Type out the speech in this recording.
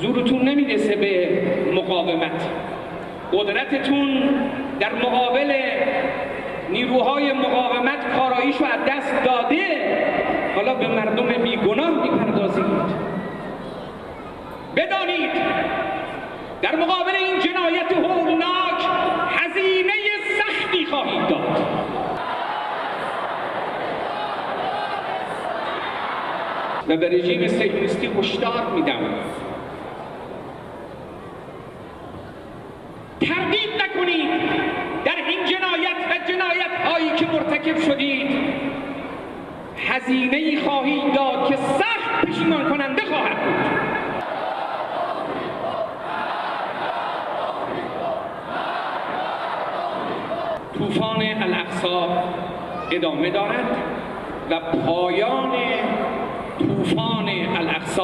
زورتون نمیرسه به مقاومت، قدرتتون در مقابل نیروهای مقاومت کاراییشو از دست داده، حالا به مردم بیگناه میپردازید. بدانید در مقابل این جنایت هولناک هزینه سختی خواهید داد. و به رژیم صهیونیستی هشدار میدم تردید نکنید در این جنایت و جنایت هایی که مرتکب شدید هزینه‌ای خواهید داد که سخت پشیمان کننده خواهد بود. طوفان الاقصی ادامه دارد و پایان طوفان الاقصی